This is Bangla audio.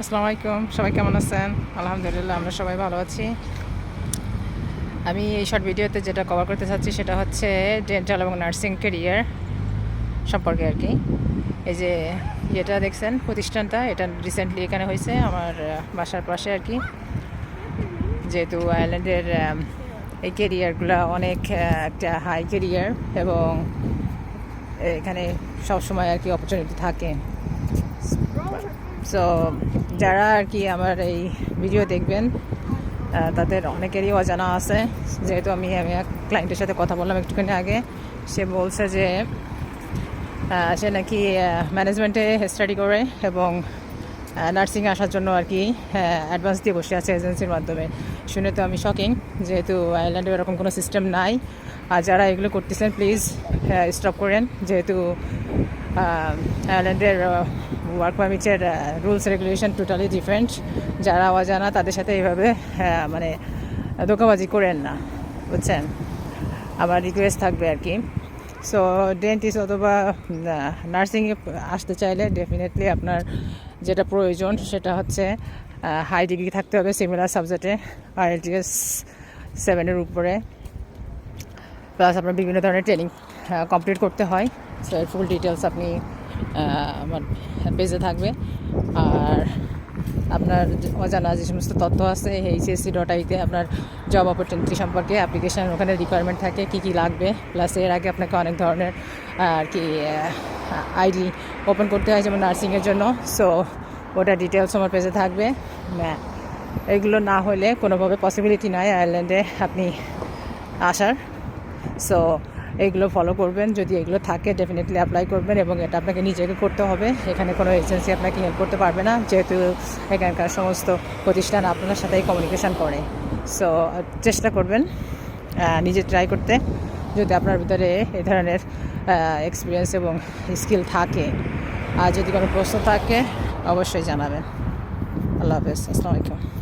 আসসালামু আলাইকুম, সবাই কেমন আছেন? আলহামদুলিল্লাহ, আমরা সবাই ভালো আছি। আমি এই শর্ট ভিডিওতে যেটা কভার করতে চাচ্ছি সেটা হচ্ছে ডেন্টাল এবং নার্সিং ক্যারিয়ার সম্পর্কে আর কি। এই যে যেটা দেখছেন প্রতিষ্ঠানটা, এটা রিসেন্টলি এখানে হয়েছে আমার বাসার পাশে আর কি। যেহেতু আয়ারল্যান্ডের এই ক্যারিয়ারগুলো অনেক একটা হাই ক্যারিয়ার এবং এখানে সবসময় আর কি অপরচুনিটি থাকে। সো যারা আর কি আমার এই ভিডিও দেখবেন তাদের অনেকেরই অজানা আছে। যেহেতু আমি এক ক্লায়েন্টের সাথে কথা বললাম একটুখানি আগে, সে বলছে যে সে নাকি ম্যানেজমেন্টে স্টাডি করে এবং নার্সিংয়ে আসার জন্য আর কি অ্যাডভান্স দিয়ে বসে আছে এজেন্সির মাধ্যমে। শুনে তো আমি শকিং, যেহেতু আয়ারল্যান্ডে এরকম কোনো সিস্টেম নাই। আর যারা এগুলো করতেছেন প্লিজ স্টপ করেন, যেহেতু আয়ারল্যান্ডের ওয়ার্ক পারমিটের রুলস রেগুলেশন টোটালি ডিফারেন্ট। যারা অজানা তাদের সাথে এইভাবে মানে ধোঁকাবাজি করেন না, বুঝছেন? আমার রিকোয়েস্ট থাকবে আর কি। সো ডেন্টিস্ট অথবা নার্সিংয়ে আসতে চাইলে ডেফিনেটলি আপনার যেটা প্রয়োজন সেটা হচ্ছে হাই ডিগ্রি থাকতে হবে সিমিলার সাবজেক্টে, IELTS 7-এর উপরে, প্লাস আপনার বিভিন্ন ধরনের ট্রেনিং কমপ্লিট করতে হয়। সো এর ফুল ডিটেলস আপনি আমার পেজে থাকবে। আর আপনার অজানা যে সমস্ত তথ্য আছে HSC.ie-তে আপনার জব অপরচুনিটি সম্পর্কে অ্যাপ্লিকেশান, ওখানে রিকোয়ারমেন্ট থাকে কী কী লাগবে, প্লাস এর আগে আপনাকে অনেক ধরনের আর কি আইডি ওপেন করতে হয় যেমন নার্সিংয়ের জন্য। সো ওটা ডিটেলস আমার পেজে থাকবে। এগুলো না হলে কোনোভাবে পসিবিলিটি নাই আয়ারল্যান্ডে আপনি আসার। সো এইগুলো ফলো করবেন, যদি এগুলো থাকে ডেফিনেটলি অ্যাপ্লাই করবেন এবং এটা আপনাকে নিজেকে করতে হবে। এখানে কোনো এজেন্সি আপনাকে হেল্প করতে পারবে না, যেহেতু এখানকার সমস্ত প্রতিষ্ঠান আপনার সাথেই কমিউনিকেশান করে। সো চেষ্টা করবেন নিজে ট্রাই করতে, যদি আপনার ভিতরে এই ধরনের এক্সপিরিয়েন্স এবং স্কিল থাকে। আর যদি কোনো প্রশ্ন থাকে অবশ্যই জানাবেন। আল্লাহ হাফেজ, আসসালামু আলাইকুম।